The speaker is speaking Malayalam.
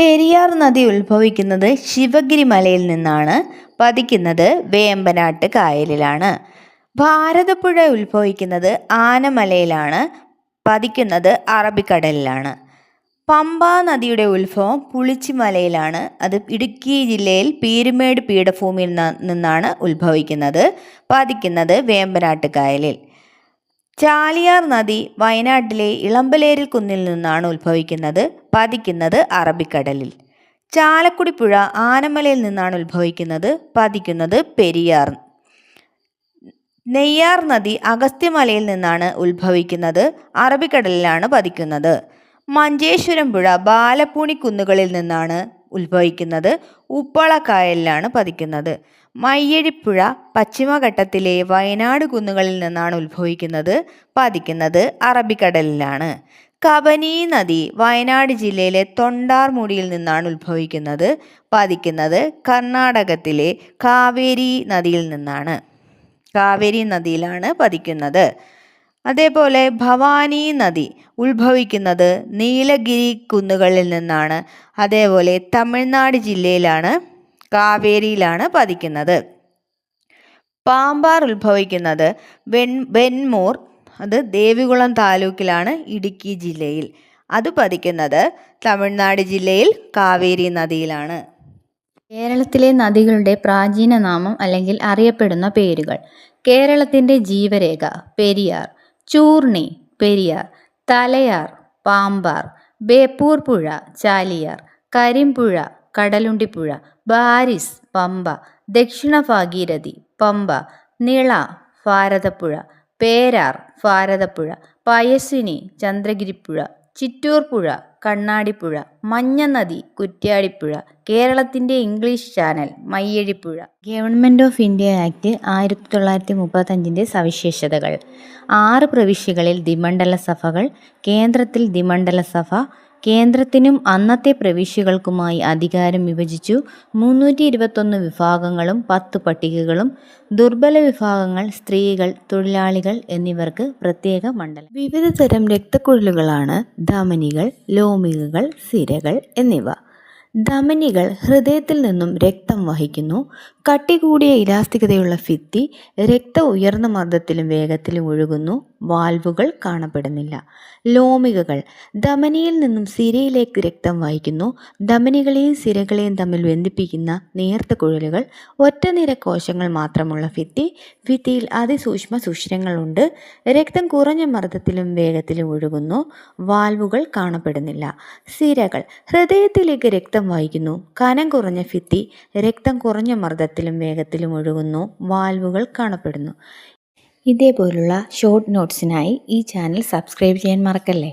പെരിയാർ നദി ഉത്ഭവിക്കുന്നത് ശിവഗിരി മലയിൽ നിന്നാണ്. പതിക്കുന്നത് വേമ്പനാട്ട് കായലിലാണ്. ഭാരതപ്പുഴ ഉത്ഭവിക്കുന്നത് ആനമലയിലാണ്. പതിക്കുന്നത് അറബിക്കടലിലാണ്. പമ്പാ നദിയുടെ ഉത്ഭവം പുളിച്ചിമലയിലാണ്. അത് ഇടുക്കി ജില്ലയിൽ പീരുമേട് പീഠഭൂമിയിൽ നിന്നാണ് ഉത്ഭവിക്കുന്നത്. പതിക്കുന്നത് വേമ്പനാട്ട് കായലിൽ. ചാലിയാർ നദി വയനാട്ടിലെ ഇളമ്പലേരിൽ കുന്നിൽ നിന്നാണ് ഉത്ഭവിക്കുന്നത്. പതിക്കുന്നത് അറബിക്കടലിൽ. ചാലക്കുടി പുഴ ആനമലയിൽ നിന്നാണ് ഉത്ഭവിക്കുന്നത്. പതിക്കുന്നത് പെരിയാർ. നെയ്യാർ നദി അഗസ്ത്യമലയിൽ നിന്നാണ് ഉത്ഭവിക്കുന്നത്. അറബിക്കടലിലാണ് പതിക്കുന്നത്. മഞ്ചേശ്വരം പുഴ ബാലപ്പൂണി കുന്നുകളിൽ നിന്നാണ് ഉത്ഭവിക്കുന്നത്. ഉപ്പള കായലിലാണ് പതിക്കുന്നത്. മയ്യഴിപ്പുഴ പശ്ചിമഘട്ടത്തിലെ വയനാട് കുന്നുകളിൽ നിന്നാണ് ഉത്ഭവിക്കുന്നത്. പതിക്കുന്നത് അറബിക്കടലിലാണ്. കബനി നദി വയനാട് ജില്ലയിലെ തൊണ്ടാർമുടിയിൽ നിന്നാണ് ഉത്ഭവിക്കുന്നത്. പതിക്കുന്നത് കർണാടകത്തിലെ കാവേരി നദിയിൽ നിന്നാണ്. കാവേരി നദിയിലാണ് പതിക്കുന്നത്. അതേപോലെ ഭവാനി നദി ഉത്ഭവിക്കുന്നത് നീലഗിരി കുന്നുകളിൽ നിന്നാണ്. അതേപോലെ തമിഴ്നാട് ജില്ലയിലാണ് കാവേരിയിലാണ് പതിക്കുന്നത്. പാമ്പാർ ഉത്ഭവിക്കുന്നത് വെൺമൂർ, അത് ദേവികുളം താലൂക്കിലാണ് ഇടുക്കി ജില്ലയിൽ. അത് പതിക്കുന്നത് തമിഴ്നാട് ജില്ലയിൽ കാവേരി നദിയിലാണ്. കേരളത്തിലെ നദികളുടെ പ്രാചീന നാമം അല്ലെങ്കിൽ അറിയപ്പെടുന്ന പേരുകൾ. കേരളത്തിൻ്റെ ജീവരേഖ പെരിയാർ. ചൂർണി പെരിയാർ. തലയാർ പാമ്പാർ. ബേപ്പൂർ പുഴ ചാലിയാർ. കരിമ്പുഴ കടലുണ്ടിപ്പുഴ. ബാരിസ് പമ്പ. ദക്ഷിണ ഭാഗീരഥി പമ്പ. നിള ഭാരതപ്പുഴ. പേരാർ ഭാരതപ്പുഴ. പയസ്വിനി ചന്ദ്രഗിരിപ്പുഴ. ചിറ്റൂർ പുഴ കണ്ണാടിപ്പുഴ. മഞ്ഞനദി കുറ്റ്യാടിപ്പുഴ. കേരളത്തിൻ്റെ English channel Mayyazhippuzha. Government of India act 1935 സവിശേഷതകൾ. 6 പ്രവിശ്യകളിൽ ദ്വിമണ്ഡല സഭകൾ. കേന്ദ്രത്തിൽ ദ്വിമണ്ഡല സഭ. കേന്ദ്രത്തിനും അന്നത്തെ പ്രവിശ്യകൾക്കുമായി അധികാരം വിഭജിച്ചു. 321 വിഭാഗങ്ങളും 10 പട്ടികകളും. ദുർബല വിഭാഗങ്ങൾ, സ്ത്രീകൾ, തൊഴിലാളികൾ എന്നിവർക്ക് പ്രത്യേക മണ്ഡലം. വിവിധ തരം രക്തക്കുഴലുകളാണ് ധമനികൾ, ലോമികകൾ, സിരകൾ എന്നിവ. ധമനികൾ ഹൃദയത്തിൽ നിന്നും രക്തം വഹിക്കുന്നു. കട്ടി കൂടിയ ഇലാസ്തികതയുള്ള ഭിത്തി. രക്തം ഉയർന്ന മർദ്ദത്തിലും വേഗത്തിലും ഒഴുകുന്നു. വാൽവുകൾ കാണപ്പെടുന്നില്ല. ലോമികകൾ ധമനിയിൽ നിന്നും സിരയിലേക്ക് രക്തം വഹിക്കുന്നു. ധമനികളെയും സിരകളെയും തമ്മിൽ ബന്ധിപ്പിക്കുന്ന നേർത്ത കുഴലുകൾ. ഒറ്റനിര കോശങ്ങൾ മാത്രമുള്ള ഭിത്തി. ഭിത്തിയിൽ അതിസൂക്ഷ്മ സുഷിരങ്ങളുണ്ട്. രക്തം കുറഞ്ഞ മർദ്ദത്തിലും വേഗത്തിലും ഒഴുകുന്നു. വാൽവുകൾ കാണപ്പെടുന്നില്ല. സിരകൾ ഹൃദയത്തിലേക്ക് രക്തം വഹിക്കുന്നു. കനം കുറഞ്ഞ ഭിത്തി. രക്തം കുറഞ്ഞ മർദ്ദത്തിലും വേഗത്തിലും ഒഴുകുന്നു. വാൽവുകൾ കാണപ്പെടുന്നു. ഇതേപോലുള്ള ഷോർട്ട് നോട്ട്സിനായി ഈ ചാനൽ സബ്സ്ക്രൈബ് ചെയ്യാൻ മറക്കല്ലേ.